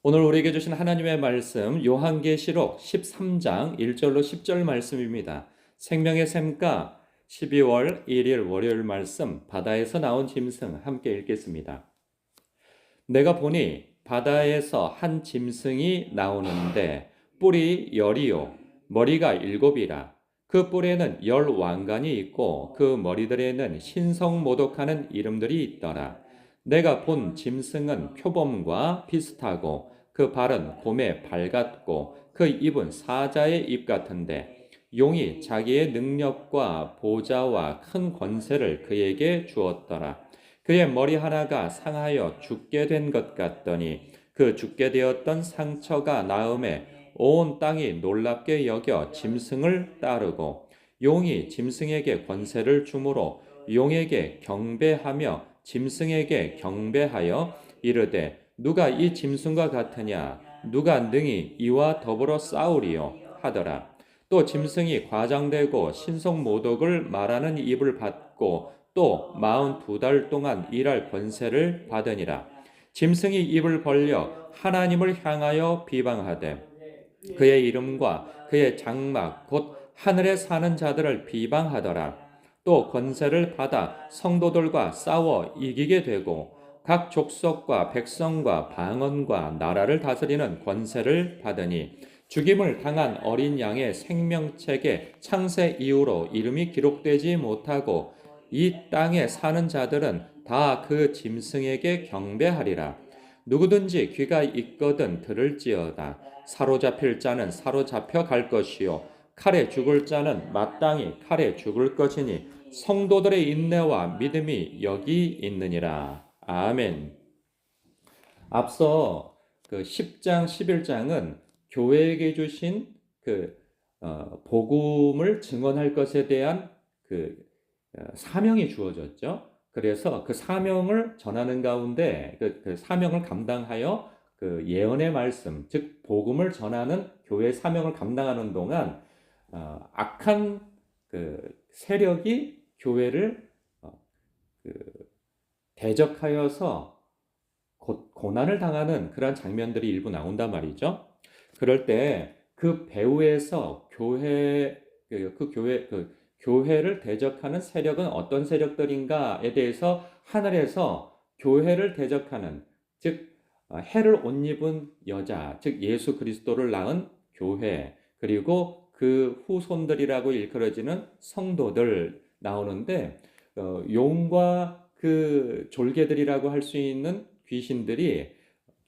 오늘 우리에게 주신 하나님의 말씀 요한계시록 13장 1절로 10절 말씀입니다. 생명의 샘가 12월 1일 월요일 말씀 바다에서 나온 짐승 함께 읽겠습니다. 내가 보니 바다에서 한 짐승이 나오는데 뿔이 열이요 머리가 일곱이라. 그 뿔에는 열 왕관이 있고 그 머리들에는 신성모독하는 이름들이 있더라. 내가 본 짐승은 표범과 비슷하고 그 발은 곰의 발 같고 그 입은 사자의 입 같은데 용이 자기의 능력과 보좌와 큰 권세를 그에게 주었더라. 그의 머리 하나가 상하여 죽게 된 것 같더니 그 죽게 되었던 상처가 나음에 온 땅이 놀랍게 여겨 짐승을 따르고 용이 짐승에게 권세를 주므로 용에게 경배하며 짐승에게 경배하여 이르되 누가 이 짐승과 같으냐 누가 능히 이와 더불어 싸우리요 하더라. 또 짐승이 과장되고 신성모독을 말하는 입을 받고 또 42달 동안 일할 권세를 받으니라. 짐승이 입을 벌려 하나님을 향하여 비방하되 그의 이름과 그의 장막 곧 하늘에 사는 자들을 비방하더라. 또 권세를 받아 성도들과 싸워 이기게 되고 각 족속과 백성과 방언과 나라를 다스리는 권세를 받으니 죽임을 당한 어린 양의 생명책에 창세 이후로 이름이 기록되지 못하고 이 땅에 사는 자들은 다 그 짐승에게 경배하리라. 누구든지 귀가 있거든 들을지어다. 사로잡힐 자는 사로잡혀 갈 것이요 칼에 죽을 자는 마땅히 칼에 죽을 것이니 성도들의 인내와 믿음이 여기 있느니라. 아멘. 앞서 그 10장, 11장은 교회에게 주신 그 복음을 증언할 것에 대한 그 사명이 주어졌죠. 그래서 그 사명을 전하는 가운데 그 사명을 감당하여 그 예언의 말씀, 즉 복음을 전하는 교회의 사명을 감당하는 동안 악한 그 세력이 교회를 그 대적하여서 고난을 당하는 그런 장면들이 일부 나온단 말이죠. 그럴 때 그 배후에서 교회를 대적하는 세력은 어떤 세력들인가에 대해서 하늘에서 교회를 대적하는, 즉 해를 옷 입은 여자, 즉 예수 그리스도를 낳은 교회, 그리고 그 후손들이라고 일컬어지는 성도들 나오는데 용과 그 졸개들이라고 할 수 있는 귀신들이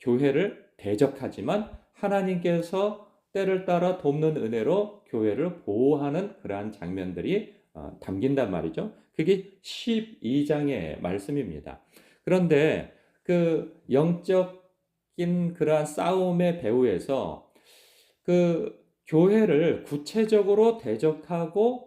교회를 대적하지만 하나님께서 때를 따라 돕는 은혜로 교회를 보호하는 그러한 장면들이 담긴단 말이죠. 그게 12장의 말씀입니다. 그런데 그 영적인 그러한 싸움의 배후에서 그 교회를 구체적으로 대적하고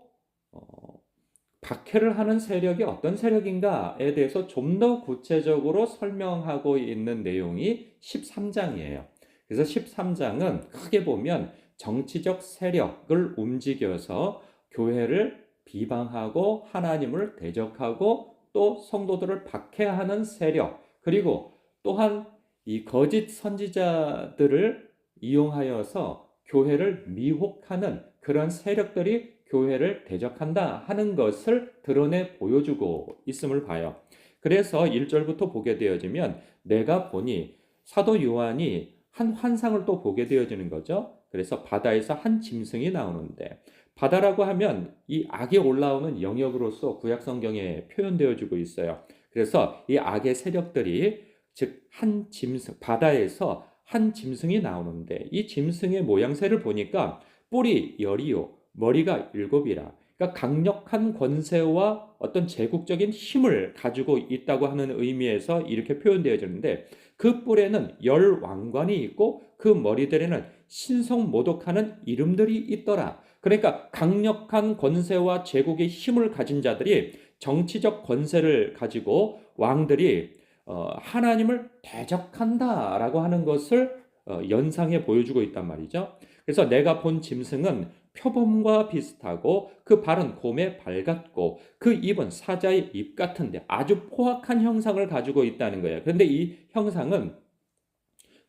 박해를 하는 세력이 어떤 세력인가에 대해서 좀 더 구체적으로 설명하고 있는 내용이 13장이에요. 그래서 13장은 크게 보면 정치적 세력을 움직여서 교회를 비방하고 하나님을 대적하고 또 성도들을 박해하는 세력, 그리고 또한 이 거짓 선지자들을 이용하여서 교회를 미혹하는 그런 세력들이 교회를 대적한다 하는 것을 드러내 보여주고 있음을 봐요. 그래서 1절부터 보게 되어지면 내가 보니 사도 요한이 한 환상을 또 보게 되어지는 거죠. 그래서 바다에서 한 짐승이 나오는데, 바다라고 하면 이 악이 올라오는 영역으로서 구약 성경에 표현되어지고 있어요. 그래서 이 악의 세력들이, 즉 한 짐승, 바다에서 한 짐승이 나오는데 이 짐승의 모양새를 보니까 뿔이 열이요 머리가 일곱이라. 그러니까 강력한 권세와 어떤 제국적인 힘을 가지고 있다고 하는 의미에서 이렇게 표현되어지는데, 그 뿔에는 열 왕관이 있고 그 머리들에는 신성모독하는 이름들이 있더라. 그러니까 강력한 권세와 제국의 힘을 가진 자들이, 정치적 권세를 가지고 왕들이 하나님을 대적한다라고 하는 것을 연상해 보여주고 있단 말이죠. 그래서 내가 본 짐승은 표범과 비슷하고 그 발은 곰의 발 같고 그 입은 사자의 입 같은데 아주 포악한 형상을 가지고 있다는 거예요. 그런데 이 형상은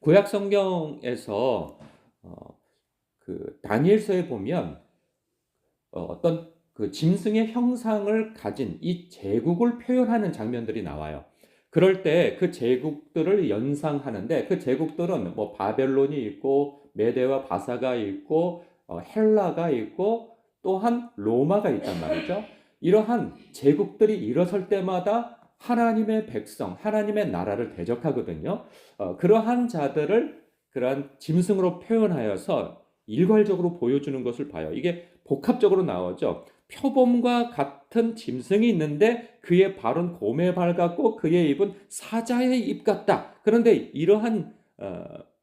구약 성경에서 그 다니엘서에 보면 어떤 그 짐승의 형상을 가진 이 제국을 표현하는 장면들이 나와요. 그럴 때 그 제국들을 연상하는데, 그 제국들은 뭐 바벨론이 있고 메대와 바사가 있고 헬라가 있고 또한 로마가 있단 말이죠. 이러한 제국들이 일어설 때마다 하나님의 백성, 하나님의 나라를 대적하거든요. 그러한 자들을 그러한 짐승으로 표현하여서 일괄적으로 보여주는 것을 봐요. 이게 복합적으로 나오죠. 표범과 같은 짐승이 있는데 그의 발은 곰의 발 같고 그의 입은 사자의 입 같다. 그런데 이러한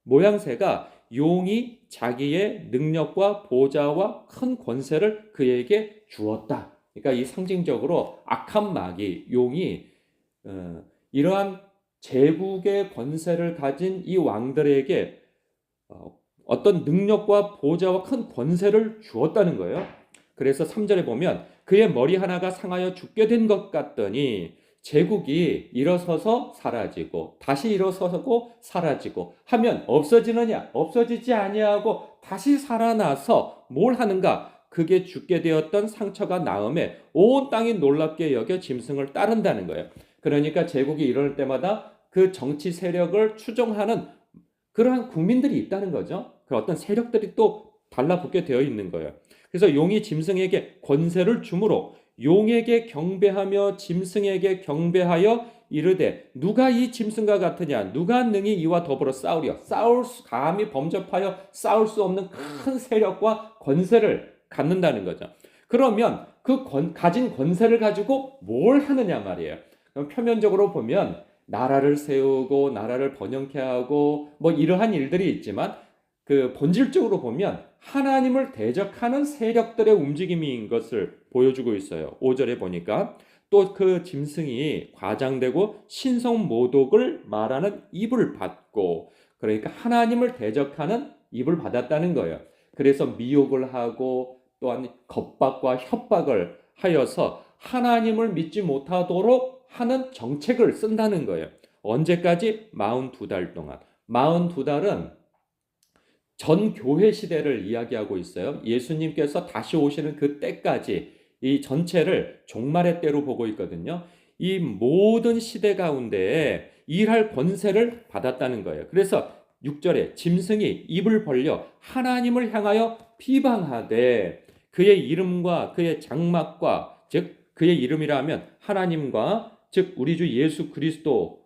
모양새가 용이 자기의 능력과 보좌와 큰 권세를 그에게 주었다. 그러니까 이 상징적으로 악한 마귀, 용이 이러한 제국의 권세를 가진 이 왕들에게 어떤 능력과 보좌와 큰 권세를 주었다는 거예요. 그래서 3절에 보면 그의 머리 하나가 상하여 죽게 된 것 같더니 제국이 일어서서 사라지고 다시 일어서고 사라지고 하면 없어지느냐? 없어지지 아니하고 다시 살아나서 뭘 하는가? 그게 죽게 되었던 상처가 나음에 온 땅이 놀랍게 여겨 짐승을 따른다는 거예요. 그러니까 제국이 일어날 때마다 그 정치 세력을 추종하는 그러한 국민들이 있다는 거죠. 그 어떤 세력들이 또 달라붙게 되어 있는 거예요. 그래서 용이 짐승에게 권세를 주므로 용에게 경배하며 짐승에게 경배하여 이르되 누가 이 짐승과 같으냐? 누가 능히 이와 더불어 싸우랴? 감히 범접하여 싸울 수 없는 큰 세력과 권세를 갖는다는 거죠. 그러면 그 가진 권세를 가지고 뭘 하느냐 말이에요. 표면적으로 보면 나라를 세우고 나라를 번영케 하고 뭐 이러한 일들이 있지만 그 본질적으로 보면 하나님을 대적하는 세력들의 움직임인 것을 보여주고 있어요. 5절에 보니까 또 그 짐승이 과장되고 신성 모독을 말하는 입을 받고, 그러니까 하나님을 대적하는 입을 받았다는 거예요. 그래서 미혹을 하고 또한 겁박과 협박을 하여서 하나님을 믿지 못하도록 하는 정책을 쓴다는 거예요. 언제까지? 42달 동안. 42달은 전 교회 시대를 이야기하고 있어요. 예수님께서 다시 오시는 그 때까지 이 전체를 종말의 때로 보고 있거든요. 이 모든 시대 가운데 일할 권세를 받았다는 거예요. 그래서 6절에 짐승이 입을 벌려 하나님을 향하여 비방하되 그의 이름과 그의 장막과, 즉 그의 이름이라 하면 하나님과, 즉 우리 주 예수 그리스도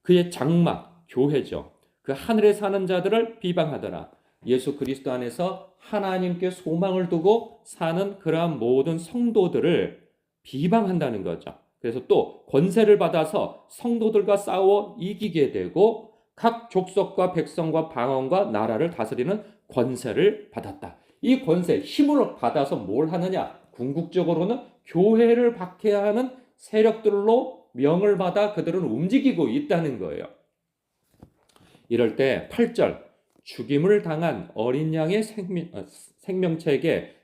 그의 장막, 교회죠. 그 하늘에 사는 자들을 비방하더라. 예수 그리스도 안에서 하나님께 소망을 두고 사는 그러한 모든 성도들을 비방한다는 거죠. 그래서 또 권세를 받아서 성도들과 싸워 이기게 되고 각 족속과 백성과 방언과 나라를 다스리는 권세를 받았다. 이 권세, 힘을 받아서 뭘 하느냐? 궁극적으로는 교회를 박해하는 세력들로 명을 받아 그들은 움직이고 있다는 거예요. 이럴 때 8절, 죽임을 당한 어린 양의 생명책에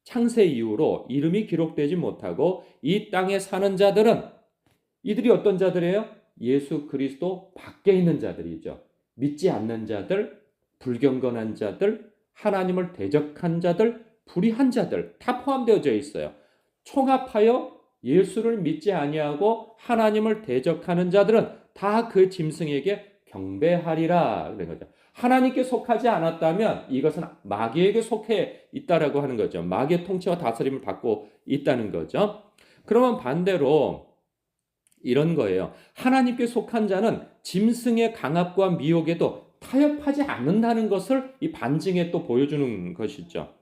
창세 이후로 이름이 기록되지 못하고 이 땅에 사는 자들은, 이들이 어떤 자들이에요? 예수 그리스도 밖에 있는 자들이죠. 믿지 않는 자들, 불경건한 자들, 하나님을 대적한 자들, 불의한 자들 다 포함되어져 있어요. 총합하여 예수를 믿지 아니하고 하나님을 대적하는 자들은 다 그 짐승에게 경배하리라 그런 거죠. 하나님께 속하지 않았다면 이것은 마귀에게 속해 있다라고 하는 거죠. 마귀의 통치와 다스림을 받고 있다는 거죠. 그러면 반대로 이런 거예요. 하나님께 속한 자는 짐승의 강압과 미혹에도 타협하지 않는다는 것을 이 반증에 또 보여주는 것이죠.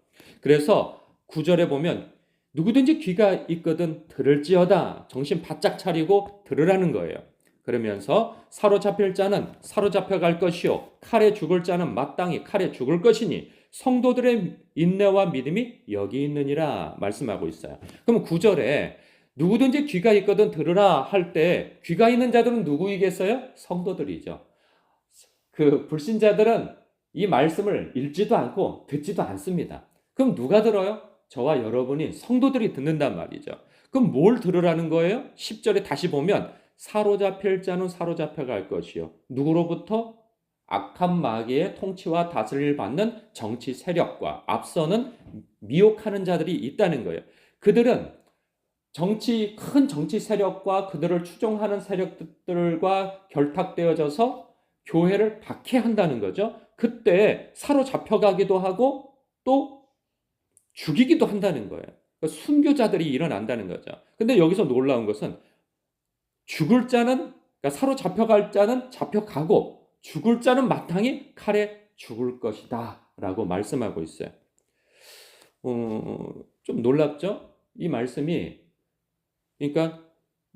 그래서 9절에 보면 누구든지 귀가 있거든 들을지어다. 정신 바짝 차리고 들으라는 거예요. 그러면서 사로잡힐 자는 사로잡혀 갈 것이요 칼에 죽을 자는 마땅히 칼에 죽을 것이니 성도들의 인내와 믿음이 여기 있느니라 말씀하고 있어요. 그럼 9절에 누구든지 귀가 있거든 들으라 할 때 귀가 있는 자들은 누구이겠어요? 성도들이죠. 그 불신자들은 이 말씀을 읽지도 않고 듣지도 않습니다. 그럼 누가 들어요? 저와 여러분이 성도들이 듣는단 말이죠. 그럼 뭘 들으라는 거예요? 10절에 다시 보면 사로잡힐 자는 사로잡혀 갈 것이요. 누구로부터? 악한 마귀의 통치와 다스림을 받는 정치 세력과 앞서는 미혹하는 자들이 있다는 거예요. 그들은 큰 정치 세력과 그들을 추종하는 세력들과 결탁되어져서 교회를 박해한다는 거죠. 그때 사로잡혀가기도 하고 또 죽이기도 한다는 거예요. 그러니까 순교자들이 일어난다는 거죠. 근데 여기서 놀라운 것은 죽을 자는, 그러니까 사로잡혀갈 자는 잡혀가고 죽을 자는 마땅히 칼에 죽을 것이다 라고 말씀하고 있어요. 좀 놀랍죠? 이 말씀이, 그러니까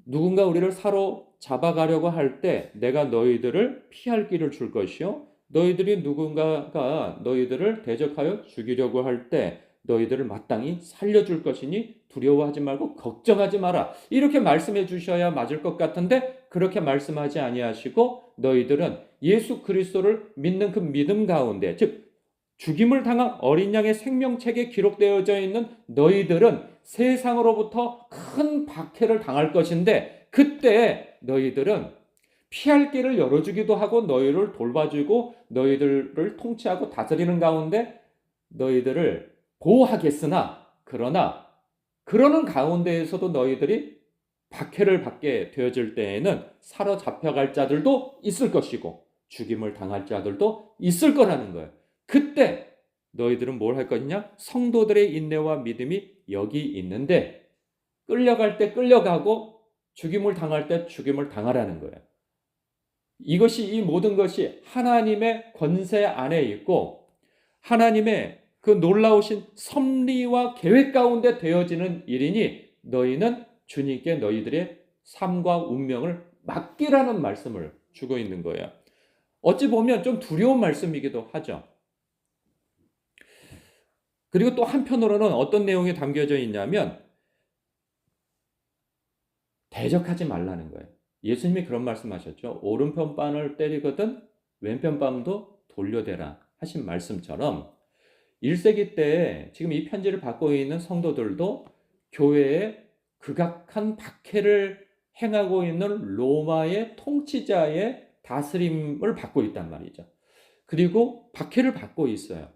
누군가 우리를 사로잡아가려고 할 때 내가 너희들을 피할 길을 줄 것이요, 너희들이 누군가가 너희들을 대적하여 죽이려고 할 때 너희들을 마땅히 살려줄 것이니 두려워하지 말고 걱정하지 마라. 이렇게 말씀해 주셔야 맞을 것 같은데 그렇게 말씀하지 아니하시고 너희들은 예수 그리스도를 믿는 그 믿음 가운데, 즉 죽임을 당한 어린 양의 생명책에 기록되어져 있는 너희들은 세상으로부터 큰 박해를 당할 것인데 그때 너희들은 피할 길을 열어주기도 하고 너희를 돌봐주고 너희들을 통치하고 다스리는 가운데 너희들을 보호하겠으나, 그러나 그러는 가운데에서도 너희들이 박해를 받게 되어질 때에는 사로잡혀갈 자들도 있을 것이고 죽임을 당할 자들도 있을 거라는 거예요. 그때 너희들은 뭘 할 것이냐? 성도들의 인내와 믿음이 여기 있는데 끌려갈 때 끌려가고 죽임을 당할 때 죽임을 당하라는 거예요. 이 모든 것이 하나님의 권세 안에 있고 하나님의 그 놀라우신 섭리와 계획 가운데 되어지는 일이니 너희는 주님께 너희들의 삶과 운명을 맡기라는 말씀을 주고 있는 거예요. 어찌 보면 좀 두려운 말씀이기도 하죠. 그리고 또 한편으로는 어떤 내용이 담겨져 있냐면 대적하지 말라는 거예요. 예수님이 그런 말씀하셨죠. 오른편 뺨을 때리거든 왼편 뺨도 돌려대라 하신 말씀처럼 1세기 때 지금 이 편지를 받고 있는 성도들도 교회에 극악한 박해를 행하고 있는 로마의 통치자의 다스림을 받고 있단 말이죠. 그리고 박해를 받고 있어요.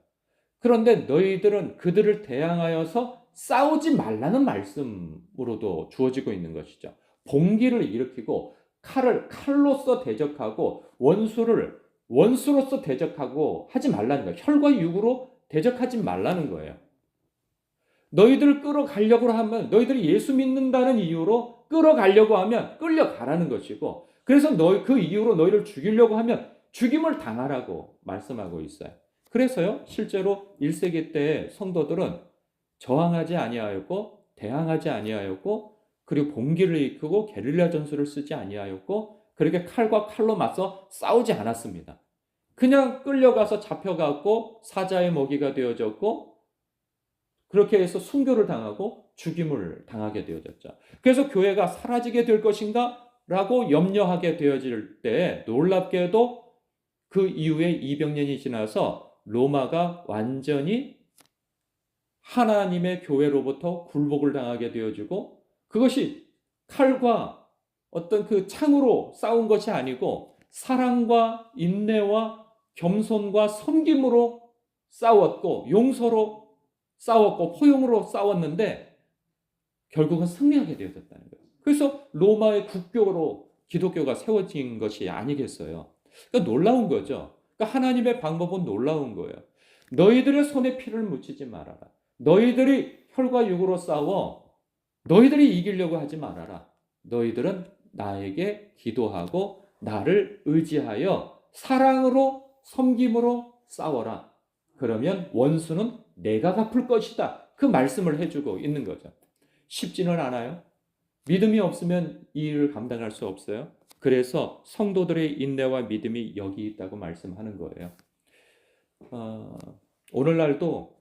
그런데 너희들은 그들을 대항하여서 싸우지 말라는 말씀으로도 주어지고 있는 것이죠. 봉기를 일으키고 칼로서 대적하고 원수를 원수로서 대적하고 하지 말라는 거예요. 혈과 육으로 대적하지 말라는 거예요. 너희들을 끌어가려고 하면, 너희들이 예수 믿는다는 이유로 끌어가려고 하면 끌려가라는 것이고, 그래서 그 이유로 너희를 죽이려고 하면 죽임을 당하라고 말씀하고 있어요. 그래서요, 실제로 1세기 때 성도들은 저항하지 아니하였고 대항하지 아니하였고 그리고 봉기를 일으키고 게릴라 전술을 쓰지 아니하였고 그렇게 칼과 칼로 맞서 싸우지 않았습니다. 그냥 끌려가서 잡혀갔고 사자의 먹이가 되어졌고 그렇게 해서 순교를 당하고 죽임을 당하게 되어졌죠. 그래서 교회가 사라지게 될 것인가? 라고 염려하게 되어질 때 놀랍게도 그 이후에 200년이 지나서 로마가 완전히 하나님의 교회로부터 굴복을 당하게 되어지고 그것이 칼과 어떤 그 창으로 싸운 것이 아니고 사랑과 인내와 겸손과 섬김으로 싸웠고 용서로 싸웠고 포용으로 싸웠는데 결국은 승리하게 되어졌다는 거예요. 그래서 로마의 국교로 기독교가 세워진 것이 아니겠어요. 그러니까 놀라운 거죠. 그러니까 하나님의 방법은 놀라운 거예요. 너희들의 손에 피를 묻히지 말아라. 너희들이 혈과 육으로 싸워 너희들이 이기려고 하지 말아라. 너희들은 나에게 기도하고 나를 의지하여 사랑으로 섬김으로 싸워라. 그러면 원수는 내가 갚을 것이다. 그 말씀을 해주고 있는 거죠. 쉽지는 않아요. 믿음이 없으면 이 일을 감당할 수 없어요. 그래서 성도들의 인내와 믿음이 여기 있다고 말씀하는 거예요. 오늘날도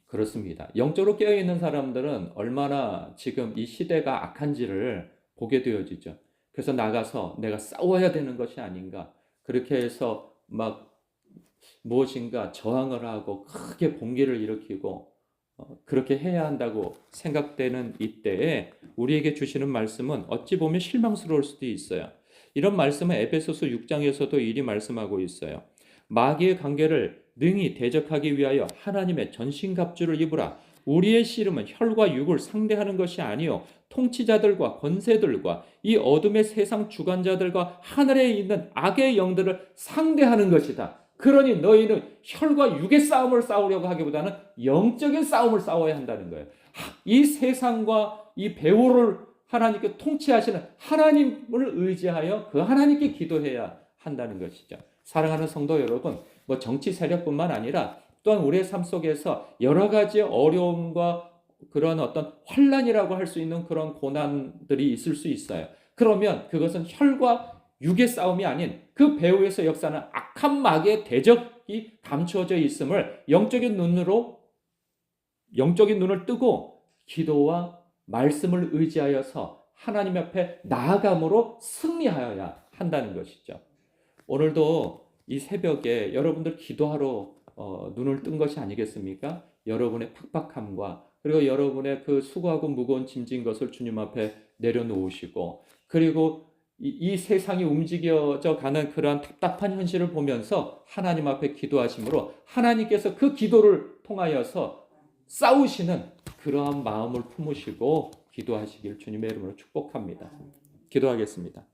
그렇습니다. 영적으로 깨어있는 사람들은 얼마나 지금 이 시대가 악한지를 보게 되어지죠. 그래서 나가서 내가 싸워야 되는 것이 아닌가. 그렇게 해서 막 무엇인가 저항을 하고 크게 봉기를 일으키고 그렇게 해야 한다고 생각되는 이때에 우리에게 주시는 말씀은 어찌 보면 실망스러울 수도 있어요. 이런 말씀은 에베소서 6장에서도 이리 말씀하고 있어요. 마귀의 관계를 능히 대적하기 위하여 하나님의 전신갑주를 입으라. 우리의 씨름은 혈과 육을 상대하는 것이 아니요 통치자들과 권세들과 이 어둠의 세상 주관자들과 하늘에 있는 악의 영들을 상대하는 것이다. 그러니 너희는 혈과 육의 싸움을 싸우려고 하기보다는 영적인 싸움을 싸워야 한다는 거예요. 이 세상과 이 배후를 하나님께 통치하시는 하나님을 의지하여 그 하나님께 기도해야 한다는 것이죠. 사랑하는 성도 여러분, 정치 세력뿐만 아니라 또한 우리의 삶 속에서 여러 가지 어려움과 그런 어떤 환난이라고 할 수 있는 그런 고난들이 있을 수 있어요. 그러면 그것은 혈과 육의 싸움이 아닌 그 배후에서 역사하는 악한 마귀의 대적이 감추어져 있음을 영적인 눈을 뜨고 기도와 말씀을 의지하여서 하나님 앞에 나아감으로 승리하여야 한다는 것이죠. 오늘도 이 새벽에 여러분들 기도하러 눈을 뜬 것이 아니겠습니까? 여러분의 팍팍함과 그리고 여러분의 그 수고하고 무거운 짐진 것을 주님 앞에 내려놓으시고 그리고 이 세상이 움직여져 가는 그러한 답답한 현실을 보면서 하나님 앞에 기도하심으로 하나님께서 그 기도를 통하여서 싸우시는 그러한 마음을 품으시고 기도하시길 주님의 이름으로 축복합니다. 기도하겠습니다.